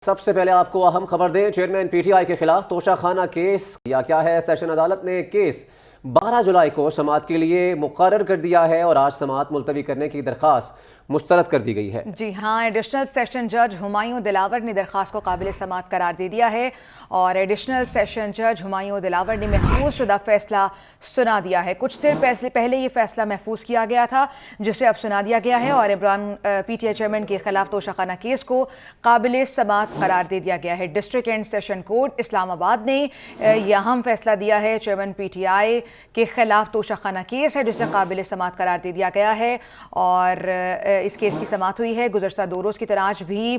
سب سے پہلے آپ کو اہم خبر دیں، چیئرمین پی ٹی آئی کے خلاف توشہ خانہ کیس یا کیا ہے؟ سیشن عدالت نے کیس 12 جولائی کو سماعت کے لیے مقرر کر دیا ہے اور آج سماعت ملتوی کرنے کی درخواست مسترد کر دی گئی ہے۔ جی ہاں، ایڈیشنل سیشن جج ہمایوں دلاور نے درخواست کو قابل سماعت قرار دے دیا ہے اور ایڈیشنل سیشن جج ہمایوں دلاور نے محفوظ شدہ فیصلہ سنا دیا ہے۔ کچھ دیر پہلے یہ فیصلہ محفوظ کیا گیا تھا جسے اب سنا دیا گیا ہے اور Imran P T I chairman کے خلاف توشہ خانہ کیس کو قابل سماعت قرار دے دیا گیا ہے۔ ڈسٹرکٹ اینڈ سیشن کورٹ اسلام آباد نے یہ اہم فیصلہ دیا ہے۔ چیئرمین پی ٹی آئی کے خلاف توشہ خانہ کیس ہے جسے قابل سماعت قرار دے دیا گیا ہے اور اس کیس کی سماعت ہوئی ہے۔ گزشتہ 2 روز کی طرح آج بھی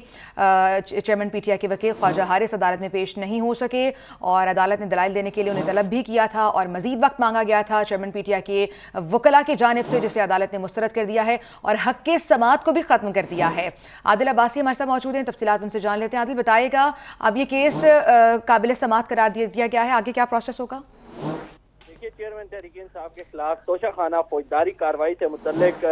چیئرمین پی ٹی آئی کے وکیل خواجہ حارث عدالت میں پیش نہیں ہو سکے اور عدالت نے دلائل دینے کے لیے انہیں طلب بھی کیا تھا اور مزید وقت مانگا گیا تھا چیئرمین پی ٹی آئی کے وکلاء کی جانب سے، جسے عدالت نے مسترد کر دیا ہے اور حق کے سماعت کو بھی ختم کر دیا ہے۔ عادل عباسی ہمارے ساتھ موجود ہیں، تفصیلات ان سے جان لیتے ہیں۔ عادل بتائے گا، اب یہ کیس قابل سماعت قرار دیا گیا ہے، آگے کیا پروسیس ہوگا؟ چیئرمین تحریک انصاف کے خلاف توشہ خانہ فوجداری کارروائی سے متعلق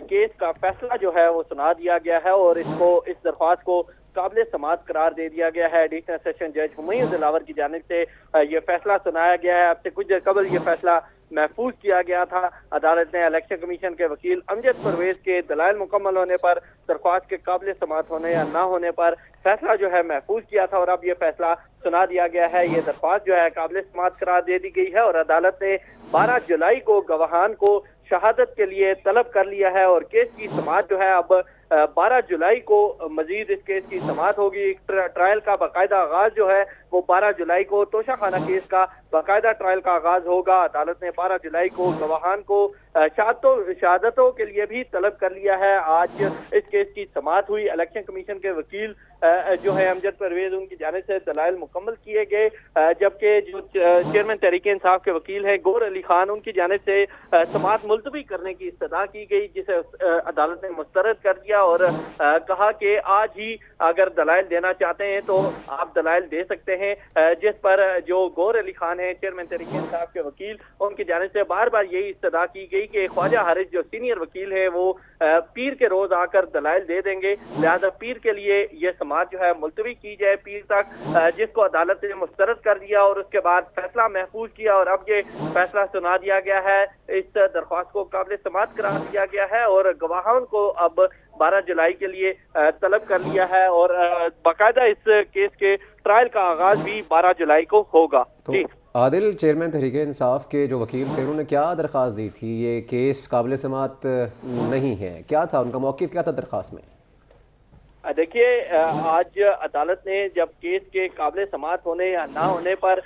کیس کا فیصلہ جو ہے وہ سنا دیا گیا ہے اور اس درخواست کو قابل سماعت قرار دے دیا گیا ہے۔ ایڈیشنل سیشن جج ہمایوں دلاور کی جانب سے یہ فیصلہ سنایا گیا ہے۔ اب سے کچھ دیر قبل یہ فیصلہ محفوظ کیا گیا تھا۔ عدالت نے الیکشن کمیشن کے وکیل امجد پرویز کے دلائل مکمل ہونے پر درخواست کے قابل سماعت ہونے یا نہ ہونے پر فیصلہ جو ہے محفوظ کیا تھا اور اب یہ فیصلہ سنا دیا گیا ہے۔ یہ درخواست جو ہے قابل سماعت قرار دے دی گئی ہے اور عدالت نے 12 جولائی کو گواہان کو شہادت کے لیے طلب کر لیا ہے اور کیس کی سماعت جو ہے اب 12 جولائی کو مزید اس کیس کی سماعت ہوگی۔ ٹرائل کا باقاعدہ آغاز جو ہے وہ 12 جولائی کو توشہ خانہ کیس کا باقاعدہ ٹرائل کا آغاز ہوگا۔ عدالت نے 12 جولائی کو گواہان کو شہادتوں کے لیے بھی طلب کر لیا ہے۔ آج اس کیس کی سماعت ہوئی۔ الیکشن کمیشن کے وکیل جو ہے امجد پرویز، ان کی جانب سے دلائل مکمل کیے گئے، جبکہ جو چیئرمین تحریک انصاف کے وکیل ہیں گور علی خان، ان کی جانب سے سماعت ملتوی کرنے کی استدعا کی گئی، جسے عدالت نے مسترد کر دیا اور کہا کہ آج ہی اگر دلائل دینا چاہتے ہیں تو آپ دلائل دے سکتے ہیں، جس پر جو گور علی خان ہیں چیئرمین تحریک انصاف کے وکیل، ان کی جانب سے بار بار یہی استدعا کی گئی کہ خواجہ حارث جو سینئر وکیل ہیں وہ پیر کے روز آ کر دلائل دے دیں گے، لہذا پیر کے لیے یہ سماعت جو ہے ملتوی کی جائے پیر تک، جس کو عدالت نے مسترد کر دیا اور اس کے بعد فیصلہ محفوظ کیا اور اب یہ فیصلہ سنا دیا گیا ہے۔ اس درخواست کو قابل سماعت قرار دیا گیا ہے اور گواہان کو اب 12 جولائی کے لیے طلب کر لیا ہے اور باقاعدہ اس کیس کے ٹرائل کا آغاز بھی 12 جولائی کو ہوگا۔ جی عادل، چیئرمین تحریک انصاف کے جو وکیل تھے انہوں نے کیا درخواست دی تھی؟ یہ کیس قابل سماعت نہیں ہے، کیا تھا ان کا موقف، کیا تھا درخواست میں؟ دیکھیے، آج عدالت نے جب کیس کے قابل سماعت ہونے یا نہ ہونے پر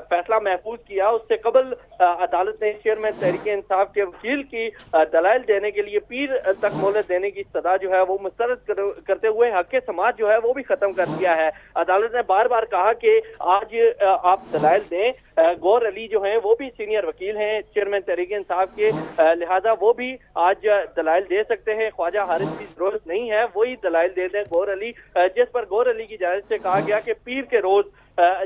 فیصلہ محفوظ کیا، اس سے قبل عدالت نے چیئرمین تحریک انصاف کے وکیل کی دلائل دینے کے لیے پیر تک مہلت دینے کی استدعا جو ہے وہ مسترد کرتے ہوئے حق سماعت جو ہے وہ بھی ختم کر دیا ہے۔ عدالت نے بار بار کہا کہ آج آپ دلائل دیں۔ گور علی جو ہیں وہ بھی سینئر وکیل ہیں چیئرمین تحریک انصاف کے، لہذا وہ بھی آج دلائل دے سکتے ہیں۔ خواجہ حارث کی ضرورت نہیں ہے، وہی دلائل دے دیں گور علی، جس پر گور علی کی جانب سے کہا گیا کہ پیر کے روز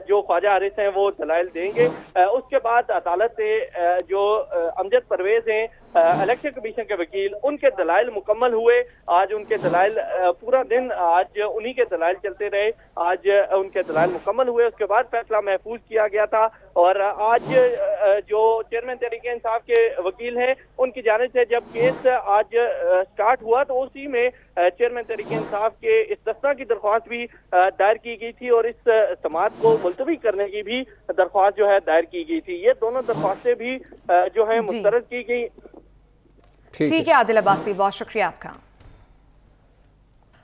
جو خواجہ حارث ہیں وہ دلائل دیں گے۔ اس کے بعد عدالت نے جو امجد پرویز ہیں الیکشن کمیشن کے وکیل، ان کے دلائل مکمل ہوئے۔ آج ان کے دلائل پورا دن آج انہی کے دلائل چلتے رہے، آج ان کے دلائل مکمل ہوئے۔ اس کے بعد فیصلہ محفوظ کیا گیا تھا اور آج جو چیئرمین تحریک انصاف کے وکیل ہیں ان کی جانب سے جب کیس آج سٹارٹ ہوا تو اسی میں چیئرمین تحریک انصاف کے استثناء کی درخواست بھی دائر کی گئی تھی اور اس سماعت کو ملتوی کرنے کی بھی درخواست جو ہے دائر کی گئی تھی۔ یہ دونوں درخواستیں بھی جو ہے مسترد کی گئی۔ ٹھیک ہے عادل عباسی، بہت شکریہ آپ کا۔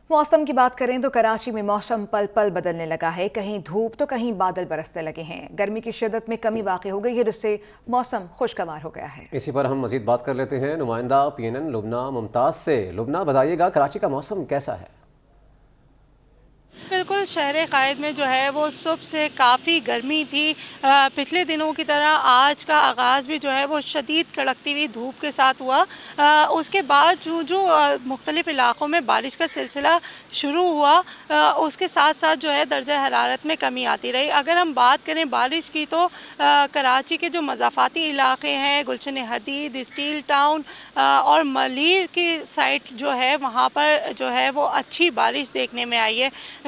موسم کی بات کریں تو کراچی میں موسم پل پل بدلنے لگا ہے، کہیں دھوپ تو کہیں بادل برسنے لگے ہیں۔ گرمی کی شدت میں کمی واقع ہو گئی ہے جس سے موسم خوشگوار ہو گیا ہے۔ اسی پر ہم مزید بات کر لیتے ہیں نمائندہ پی این این لبنہ ممتاز سے۔ لبنہ، بتائیے گا کراچی کا موسم کیسا ہے؟ بالکل، شہر قائد میں جو ہے وہ صبح سے کافی گرمی تھی۔ پچھلے دنوں کی طرح آج کا آغاز بھی جو ہے وہ شدید کڑکتی ہوئی دھوپ کے ساتھ ہوا۔ اس کے بعد جو مختلف علاقوں میں بارش کا سلسلہ شروع ہوا، اس کے ساتھ ساتھ جو ہے درجہ حرارت میں کمی آتی رہی۔ اگر ہم بات کریں بارش کی تو کراچی کے جو مضافاتی علاقے ہیں، گلشن حدید، اسٹیل ٹاؤن اور ملیر کی سائٹ جو ہے وہاں پر جو ہے وہ اچھی بارش دیکھنے میں آئی ہے۔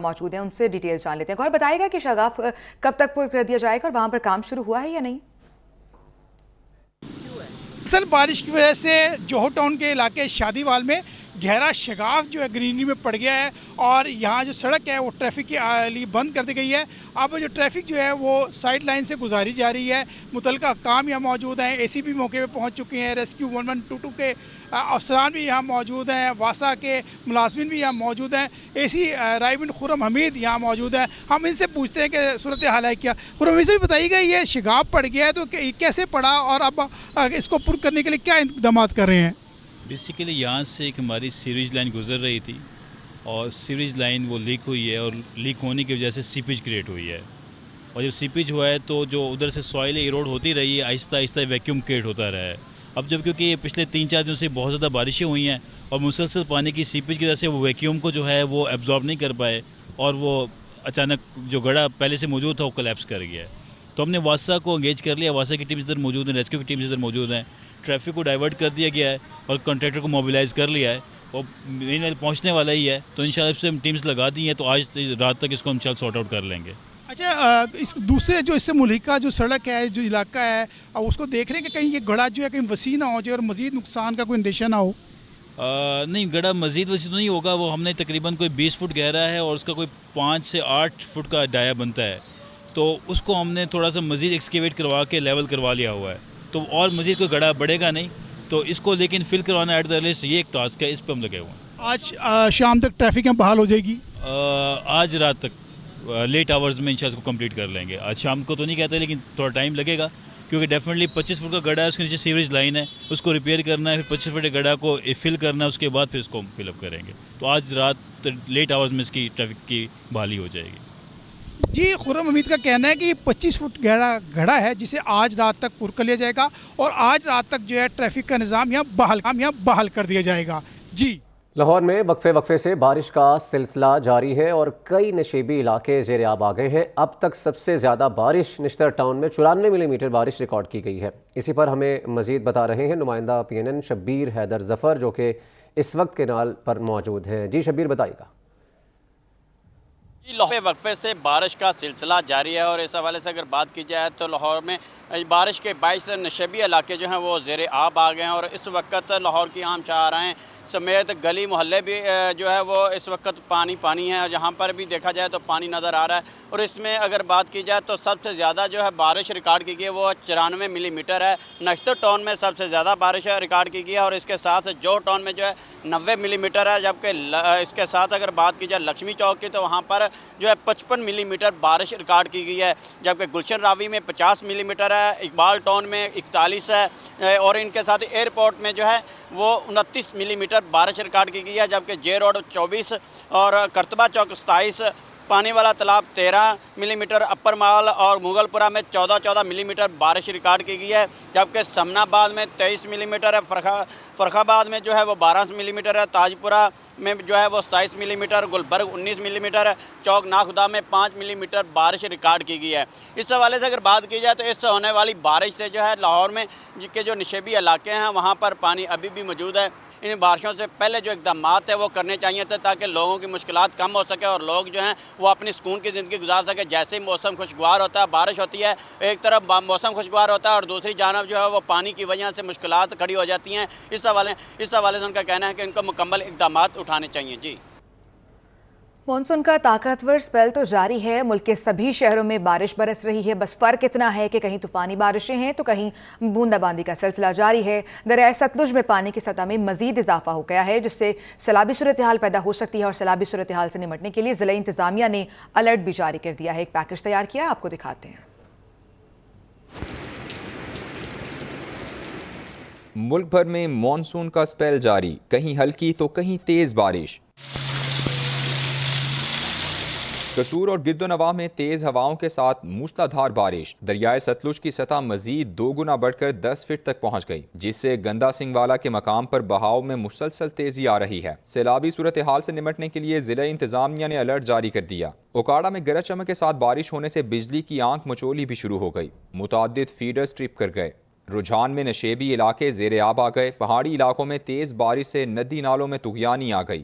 موجود ہیں, ان سے ڈیٹیلز جان لیتے ہیں. اور بتائے گا کہ شگاف کب تک پر کر دیا جائے گا اور وہاں پر کام شروع ہوا ہے یا نہیں؟ اصل بارش کی وجہ سے جوہر ٹاؤن کے علاقے شادی وال میں گہرا شگاف جو ہے گرینری میں پڑ گیا ہے, اور یہاں جو سڑک ہے وہ ٹریفک کے لیے بند کر دی گئی ہے. اب جو ٹریفک جو ہے وہ سائڈ لائن سے گزاری جا رہی ہے. متعلقہ حکام یہاں موجود ہیں, اے سی بھی موقع پہ پہنچ چکے ہیں, ریسکیو 1122 کے افسران بھی یہاں موجود ہیں, واسا کے ملازمین بھی یہاں موجود ہیں, اے سی رائمن خرم حمید یہاں موجود ہیں. ہم ان سے پوچھتے ہیں کہ صورتحال ہے کیا. خرم حمید سے بھی بتائیے گا یہ شگاف پڑ گیا ہے تو کیسے پڑا اور اب اس کو پر کرنے کے لیے کیا اقدامات کر رہے ہیں؟ بیسیکلی یہاں سے ایک ہماری سیوریج لائن گزر رہی تھی اور سیوریج لائن وہ لیک ہوئی ہے, اور لیک ہونے کی وجہ سے سیپیج کریٹ ہوئی ہے, اور جب سیپیج ہوا ہے تو جو ادھر سے سوائل ایروڈ ہوتی رہی ہے, آہستہ آہستہ ویکیوم کریٹ ہوتا رہا ہے. اب جب کیونکہ یہ پچھلے 3-4 دنوں سے بہت زیادہ بارشیں ہوئی ہیں اور مسلسل پانی کی سیپیج کی وجہ سے وہ ویکیوم کو جو ہے وہ ایبزارب نہیں کر پائے, اور وہ اچانک جو گڑھا پہلے سے موجود تھا وہ کولیپس کر گیا ہے. تو ہم نے واسا کو انگیج کر لیا, واسا کی ٹیمز ادھر موجود ہیں, ریسکیو کی ٹیمز ادھر موجود ہیں, ٹریفک کو ڈائیورٹ کر دیا گیا ہے اور کنٹریکٹر کو موبلائز کر لیا ہے, اور مین پہنچنے والا ہی ہے. تو انشاءاللہ اس سے ہم ٹیمز لگا دی ہیں, تو آج رات تک اس کو ہم سارٹ آؤٹ کر لیں گے. اچھا, اس دوسرے جو اس سے ملحقہ جو سڑک ہے, جو علاقہ ہے, اب اس کو دیکھ رہے ہیں کہ کہیں یہ گڑھا جو ہے کہیں وسیع نہ ہو جائے اور مزید نقصان کا کوئی اندیشہ نہ ہو؟ نہیں, گڑھا مزید وسیع تو نہیں ہوگا. وہ ہم نے تقریباً کوئی 20 فٹ گہرا ہے اور اس کا کوئی 5 سے 8 فٹ کا ڈایا بنتا ہے, تو اس کو ہم نے تھوڑا سا مزید ایکسکیویٹ کروا کے لیول کروا لیا ہوا ہے, تو اور مزید کوئی گڑھا بڑھے گا نہیں. تو اس کو لیکن فل کروانا ایٹ دا لیسٹ یہ ایک ٹاسک ہے, اس پہ ہم لگے ہوئے ہیں. آج شام تک ٹریفک یہاں بحال ہو جائے گی؟ آج رات تک لیٹ آورز میں انشاءاللہ اس کو کمپلیٹ کر لیں گے. آج شام کو تو نہیں کہتے, لیکن تھوڑا ٹائم لگے گا, کیونکہ ڈیفینیٹلی 25 فٹ کا گڑھا ہے, اس کے نیچے سیوریج لائن ہے, اس کو ریپیئر کرنا ہے, پھر 25 فٹ کے گڑھا کو فل کرنا ہے, اس کے بعد پھر اس کو فل اپ کریں گے. تو آج رات لیٹ آورز میں اس کی ٹریفک کی بحالی ہو جائے گی. جی, خرم حمید کا کہنا ہے کہ یہ 25 فٹ گہرا گڑھا ہے جسے آج رات تک پر کر لیا جائے گا, اور آج رات تک جو ہے ٹریفک کا نظام یہاں بحال کر دیا جائے گا. جی, لاہور میں وقفے سے بارش کا سلسلہ جاری ہے اور کئی نشیبی علاقے زیر آب آ گئے ہیں. اب تک سب سے زیادہ بارش نشتر ٹاؤن میں 94 ملی میٹر بارش ریکارڈ کی گئی ہے. اسی پر ہمیں مزید بتا رہے ہیں نمائندہ PNN شبیر حیدر ظفر, جو کہ اس وقت کینال پر موجود ہیں. جی شبیر, بتائیے گا. لاہور میں وقفے سے بارش کا سلسلہ جاری ہے, اور اس حوالے سے اگر بات کی جائے تو لاہور میں بارش کے باعث نشیبی علاقے جو ہیں وہ زیر آب آ گئے ہیں, اور اس وقت لاہور کی عام شاہراہیں سمیت گلی محلے بھی جو ہے وہ اس وقت پانی ہے, اور جہاں پر بھی دیکھا جائے تو پانی نظر آ رہا ہے. اور اس میں اگر بات کی جائے تو سب سے زیادہ جو ہے بارش ریکارڈ کی گئی ہے وہ 94 ملی میٹر ہے. نشتر ٹاؤن میں سب سے زیادہ بارش ریکارڈ کی گئی ہے, اور اس کے ساتھ جوہر ٹاؤن میں جو ہے 90 ملی میٹر ہے, جبکہ اس کے ساتھ اگر بات کی جائے لکشمی چوک کی تو وہاں پر جو ہے 55 ملی میٹر بارش ریکارڈ کی گئی ہے, جبکہ گلشن راوی میں 50 ملی میٹر ہے, اقبال ٹاؤن میں 41 ہے, اور ان کے ساتھ ایئرپورٹ میں جو ہے وہ 29 ملی میٹر بارش ریکارڈ کی گئی ہے, جبکہ جے روڈ 24 اور کرتبہ چوک 27, پانی والا تالاب 13 ملی میٹر, اپر مال اور مغل پورہ میں 14 ملی میٹر بارش ریکارڈ کی گئی ہے, جبکہ سمنا آباد میں 23 ملی میٹر ہے, فرخ آباد میں جو ہے وہ 12 ملی میٹر ہے, تاج پورہ میں جو ہے وہ 27 ملی میٹر, گلبرگ 19 ملی میٹر ہے, چوک ناخدا میں 5 ملی میٹر بارش ریکارڈ کی گئی ہے. اس حوالے سے اگر بات کی جائے تو اس سے ہونے والی بارش سے جو ہے لاہور میں کے جو نشیبی علاقے ہیں وہاں پر پانی ابھی بھی موجود ہے. ان بارشوں سے پہلے جو اقدامات ہیں وہ کرنے چاہیے تھے تاکہ لوگوں کی مشکلات کم ہو سکے اور لوگ جو ہیں وہ اپنی سکون کی زندگی گزار سکے. جیسے ہی موسم خوشگوار ہوتا ہے, بارش ہوتی ہے, ایک طرف موسم خوشگوار ہوتا ہے اور دوسری جانب جو ہے وہ پانی کی وجہ سے مشکلات کھڑی ہو جاتی ہیں. اس حوالے سے ان کا کہنا ہے کہ ان کو مکمل اقدامات اٹھانے چاہیے. جی, مانسون کا طاقتور سپیل تو جاری ہے, ملک کے سبھی شہروں میں بارش برس رہی ہے, بس فرق اتنا ہے کہ کہیں طوفانی بارشیں ہیں تو کہیں بوندا باندی کا سلسلہ جاری ہے. دریائے ستلج میں پانی کی سطح میں مزید اضافہ ہو گیا ہے, جس سے سیلابی صورتحال پیدا ہو سکتی ہے, اور سیلابی صورتحال سے نمٹنے کے لیے ضلعی انتظامیہ نے الرٹ بھی جاری کر دیا ہے. ایک پیکج تیار کیا, آپ کو دکھاتے ہیں. ملک بھر میں مانسون کا سپیل جاری, کہیں ہلکی تو کہیں تیز بارش. قصور اور گرد و نواح میں تیز ہواؤں کے ساتھ موسلادھار بارش. دریائے ستلج کی سطح مزید 2 گنا بڑھ کر 10 فٹ تک پہنچ گئی, جس سے گندا سنگھ والا کے مقام پر بہاؤ میں مسلسل تیزی آ رہی ہے. سیلابی صورتحال سے نمٹنے کے لیے ضلع انتظامیہ نے الرٹ جاری کر دیا. اوکاڑا میں گرج چمک کے ساتھ بارش ہونے سے بجلی کی آنکھ مچولی بھی شروع ہو گئی. متعدد فیڈرز ٹرپ کر گئے. رجحان میں نشیبی علاقے زیر آب آ گئے. پہاڑی علاقوں میں تیز بارش سے ندی نالوں میں طغیانی آ گئی.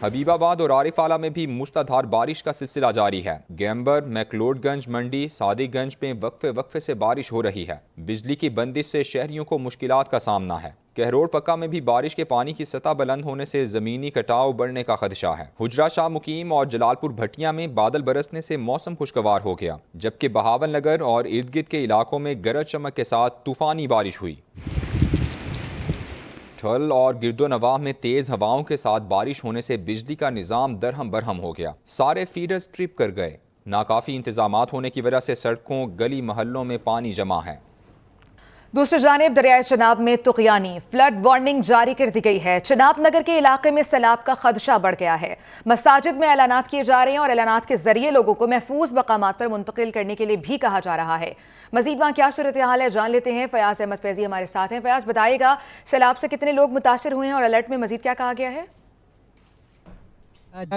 حبیب آباد اور عارف آلہ میں بھی موسلادھار بارش کا سلسلہ جاری ہے۔ گیمبر، میکلوڈ گنج منڈی، صادق گنج میں وقفے سے بارش ہو رہی ہے۔ بجلی کی بندش سے شہریوں کو مشکلات کا سامنا ہے۔ کہروڑ پکا میں بھی بارش کے پانی کی سطح بلند ہونے سے زمینی کٹاؤ بڑھنے کا خدشہ ہے۔ حجرہ شاہ مقیم اور جلال پور بھٹیاں میں بادل برسنے سے موسم خوشگوار ہو گیا، جبکہ بہاول نگر اور ارد گرد کے علاقوں میں گرج چمک کے ساتھ طوفانی بارش ہوئی۔ ٹھل اور گرد و نواح میں تیز ہواؤں کے ساتھ بارش ہونے سے بجلی کا نظام درہم برہم ہو گیا۔ سارے فیڈرز ٹرپ کر گئے۔ ناکافی انتظامات ہونے کی وجہ سے سڑکوں، گلی محلوں میں پانی جمع ہے۔ دوسری جانب دریائے چناب میں طغیانی فلڈ وارننگ جاری کر دی گئی ہے۔ چناب نگر کے علاقے میں سیلاب کا خدشہ بڑھ گیا ہے۔ مساجد میں اعلانات کیے جا رہے ہیں اور اعلانات کے ذریعے لوگوں کو محفوظ مقامات پر منتقل کرنے کے لیے بھی کہا جا رہا ہے۔ مزید وہاں کیا صورتحال ہے جان لیتے ہیں۔ فیاض احمد فیضی ہمارے ساتھ ہیں۔ فیاض، بتائیے گا سیلاب سے کتنے لوگ متاثر ہوئے ہیں اور الرٹ میں مزید کیا کہا گیا ہے؟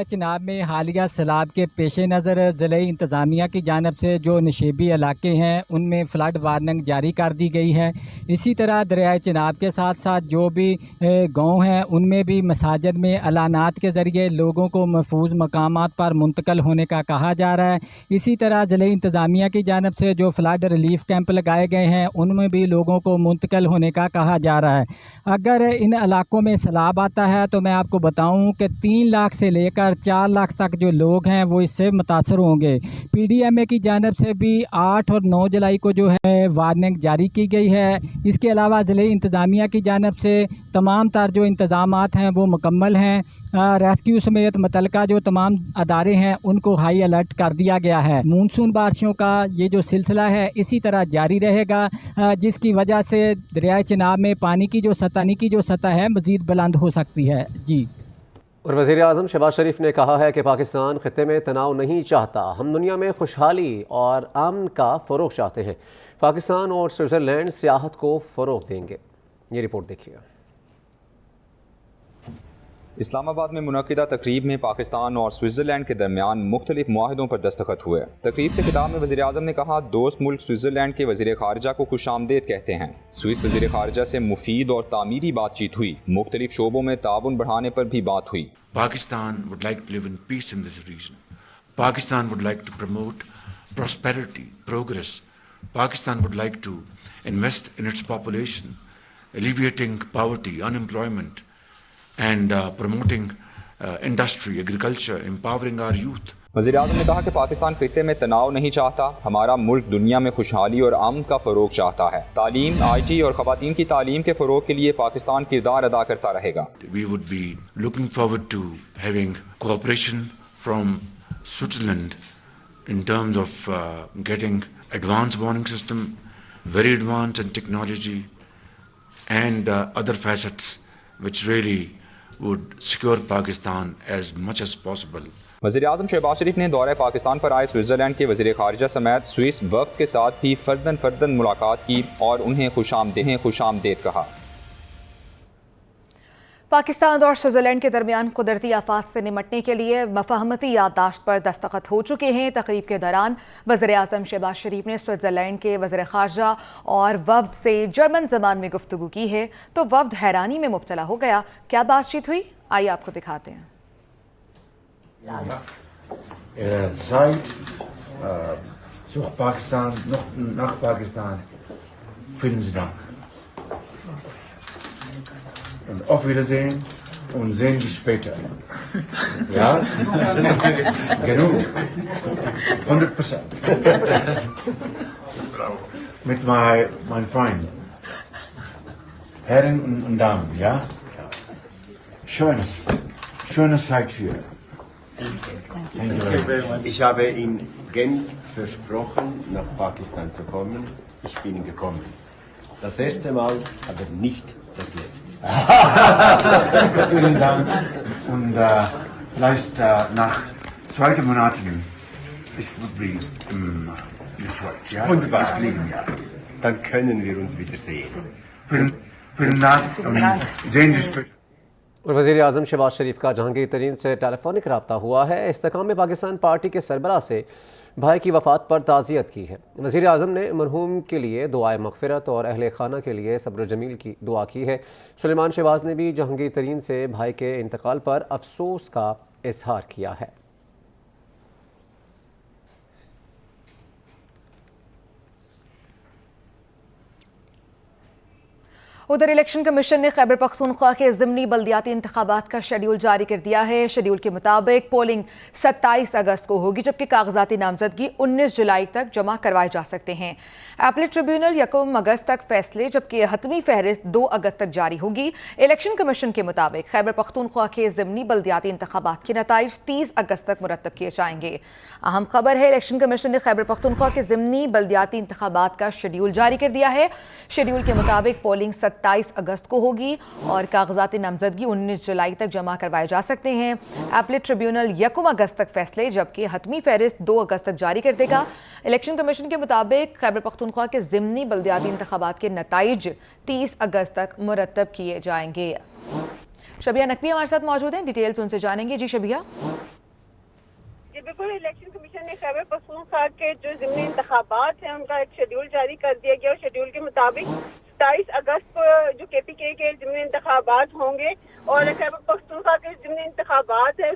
چناب میں حالیہ سیلاب کے پیش نظر ضلعی انتظامیہ کی جانب سے جو نشیبی علاقے ہیں ان میں فلڈ وارننگ جاری کر دی گئی ہے۔ اسی طرح دریائے چناب کے ساتھ ساتھ جو بھی گاؤں ہیں ان میں بھی مساجد میں اعلانات کے ذریعے لوگوں کو محفوظ مقامات پر منتقل ہونے کا کہا جا رہا ہے۔ اسی طرح ضلعی انتظامیہ کی جانب سے جو فلڈ ریلیف کیمپ لگائے گئے ہیں ان میں بھی لوگوں کو منتقل ہونے کا کہا جا رہا ہے۔ اگر ان علاقوں میں سیلاب آتا ہے تو میں آپ کو بتاؤں کہ 3 لاکھ سے لے کر 4 لاکھ تک جو لوگ ہیں وہ اس سے متاثر ہوں گے۔ پی ڈی ایم اے کی جانب سے بھی 8 اور 9 جولائی کو جو ہے وارننگ جاری کی گئی ہے۔ اس کے علاوہ ضلعی انتظامیہ کی جانب سے تمام تر جو انتظامات ہیں وہ مکمل ہیں۔ ریسکیو سمیت متعلقہ جو تمام ادارے ہیں ان کو ہائی الرٹ کر دیا گیا ہے۔ مونسون بارشوں کا یہ جو سلسلہ ہے اسی طرح جاری رہے گا، جس کی وجہ سے دریائے چناب میں پانی کی جو سطح ہے مزید بلند ہو سکتی ہے۔ جی، اور وزیر اعظم شہباز شریف نے کہا ہے کہ پاکستان خطے میں تناؤ نہیں چاہتا، ہم دنیا میں خوشحالی اور امن کا فروغ چاہتے ہیں۔ پاکستان اور سوئٹزرلینڈ سیاحت کو فروغ دیں گے۔ یہ رپورٹ دیکھیے۔ اسلام آباد میں منعقدہ تقریب میں پاکستان اور سوئٹزرلینڈ کے درمیان مختلف معاہدوں پر دستخط ہوئے۔ تقریب سے خطاب میں وزیر اعظم نے کہا، دوست ملک سوئٹزرلینڈ کے وزیر خارجہ کو خوش آمدید کہتے ہیں۔ سوئس وزیر خارجہ سے مفید اور تعمیری بات چیت ہوئی، مختلف شعبوں میں تعاون بڑھانے پر بھی بات ہوئی۔ Pakistan would like to live in peace in this region. Pakistan would like to promote prosperity, progress. Pakistan would like to invest in its population, alleviating poverty, unemployment, and promoting industry, agriculture, empowering our youth. وزیر اعظم نے کہا کہ پاکستان خطے میں تناؤ نہیں چاہتا، ہمارا ملک دنیا میں خوشحالی اور امن کا فروغ چاہتا ہے۔ تعلیم، آئی ٹی اور خواتین کی تعلیم کے فروغ کے لیے پاکستان کردار ادا کرتا رہے گا۔ We would be looking forward to having cooperation from Switzerland in terms of getting advanced warning system, very advanced in technology and other facets which really would secure Pakistan as much as possible. وزیر اعظم شہباز شریف نے دورہ پاکستان پر آئے Switzerland کے وزیر خارجہ سمیت Swiss وفد کے ساتھ بھی فردن ملاقات کی اور انہیں خوش آمدید کہا۔ پاکستان اور سوئٹزرلینڈ کے درمیان قدرتی آفات سے نمٹنے کے لیے مفاہمتی یادداشت پر دستخط ہو چکے ہیں۔ تقریب کے دوران وزیر اعظم شہباز شریف نے سوئٹزرلینڈ کے وزیر خارجہ اور وفد سے جرمن زبان میں گفتگو کی ہے تو وفد حیرانی میں مبتلا ہو گیا۔ کیا بات چیت ہوئی، آئیے آپ کو دکھاتے ہیں۔ Zeit zu Pakistan, nach Pakistan. Vielen Dank. Und auf Wiedersehen und sehen Sie später. Ja? Genug. 100%. Mit meinen Freunden. Herren und Damen, ja? Schönes Zeit hier. Ich habe in Genf versprochen, nach Pakistan zu kommen. Ich bin gekommen. Das erste Mal, aber nicht das letzte. Vielen Dank. Und vielleicht nach 2 Monaten, ich würde be in der Schweiz. Ja? Wunderbar. Ich fliegen, ja. Dann können wir uns wieder sehen. Vielen Dank und sehen Sie später. اور وزیر اعظم شہباز شریف کا جہانگیر ترین سے ٹیلی فونک رابطہ ہوا ہے۔ استحکام Pakistan party کے سربراہ سے بھائی کی وفات پر تعزیت کی ہے۔ وزیر اعظم نے مرحوم کے لیے دعائے مغفرت اور اہل خانہ کے لیے صبر و جمیل کی دعا کی ہے۔ سلیمان شہباز نے بھی جہانگیر ترین سے بھائی کے انتقال پر افسوس کا اظہار کیا ہے۔ ادھر الیکشن کمیشن نے خیبر پختونخوا کے ضمنی بلدیاتی انتخابات کا شیڈیول جاری کر دیا ہے۔ شیڈیول کے مطابق پولنگ 27 اگست کو ہوگی، جبکہ کاغذاتی نامزدگی 19 جولائی تک جمع کروائے جا سکتے ہیں۔ اپیلیٹ ٹریبیونل 1 اگست تک فیصلے، جبکہ حتمی فہرست 2 اگست تک جاری ہوگی۔ الیکشن کمیشن کے مطابق خیبر پختونخوا کے ضمنی بلدیاتی انتخابات کے نتائج 30 اگست تک مرتب کیے جائیں گے۔ اہم خبر ہے، الیکشن کمیشن نے خیبر پختونخوا کے ضمنی بلدیاتی انتخابات کا شیڈیول جاری کر دیا ہے۔ شیڈیول کے مطابق پولنگ 27 اگست کو ہوگی اور کاغذات نامزدگی 19 جولائی تک جمع کروائے جا سکتے ہیں۔ اپیلیٹ ٹریبیونل 1 اگست تک فیصلے، جبکہ حتمی فہرست 2 اگست تک جاری کر دے گا۔ الیکشن کمیشن کے مطابق خیبر پختونخوا کے ضمنی بلدیاتی انتخابات کے نتائج 30 اگست تک مرتب کیے جائیں گے۔ شبیہ نقوی ہمارے ساتھ موجود ہیں، ڈیٹیلز ان سے جانیں گے۔ جی شبیہ۔ جی بالکل، الیکشن کمیشن نے خیبر پختونخوا کے جو ضمنی انتخابات ہیں ان کا ایک شیڈیول جاری کر دیا گیا اور شیڈیول کے مطابق 27 اگست کو جو کے پی کے ضمنی انتخابات ہوں گے اور خیبر پختونخوا کے ضمنی انتخابات ہیں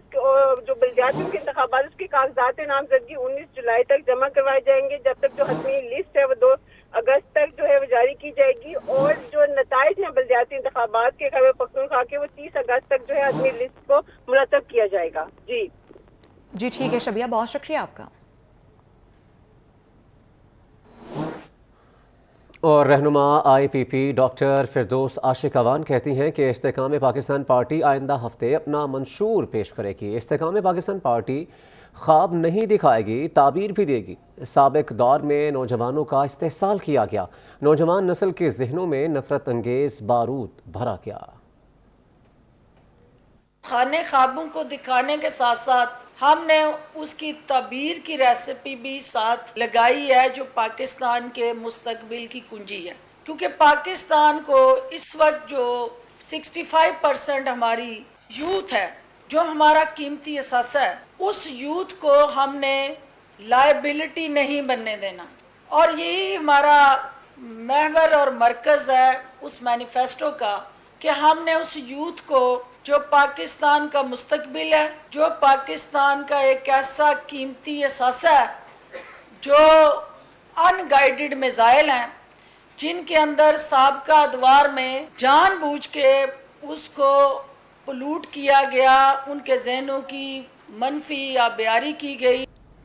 جو بلدیاتیوں کے انتخابات اس کے کاغذات نامزدگی 19 جولائی تک جمع کروائے جائیں گے، جب تک جو حتمی لسٹ ہے وہ 2 اگست تک جو ہے وہ جاری کی جائے گی اور جو نتائج ہیں بلدیاتی انتخابات کے خیبر پختونخوا کے وہ 30 اگست تک جو ہے حتمی لسٹ کو مرتب کیا جائے گا۔ جی ٹھیک ہے شبیہ، بہت شکریہ آپ کا۔ اور رہنما آئی پی پی ڈاکٹر فردوس عاشق اوان کہتی ہیں کہ استحکام پاکستان پارٹی آئندہ ہفتے اپنا منشور پیش کرے گی۔ استحکام پاکستان پارٹی خواب نہیں دکھائے گی، تعبیر بھی دے گی۔ سابق دور میں نوجوانوں کا استحصال کیا گیا، نوجوان نسل کے ذہنوں میں نفرت انگیز بارود بھرا گیا۔ خانے خوابوں کو دکھانے کے ساتھ ساتھ ہم نے اس کی تعبیر کی ریسیپی بھی ساتھ لگائی ہے جو پاکستان کے مستقبل کی کنجی ہے، کیونکہ پاکستان کو اس وقت جو 65% ہماری یوتھ ہے، جو ہمارا قیمتی اثاثہ ہے، اس یوتھ کو ہم نے لائبلٹی نہیں بننے دینا، اور یہی ہمارا محور اور مرکز ہے اس مینیفیسٹو کا کہ ہم نے اس یوتھ کو جو پاکستان کا مستقبل ہے، جو پاکستان کا ایک ایسا قیمتی اثاثہ ہے جو ان گائیڈڈ میزائل ہیں جن کے اندر سابقہ ادوار میں جان بوجھ کے اس کو پلوٹ کیا گیا، ان کے ذہنوں کی منفی آبیاری کی گئی۔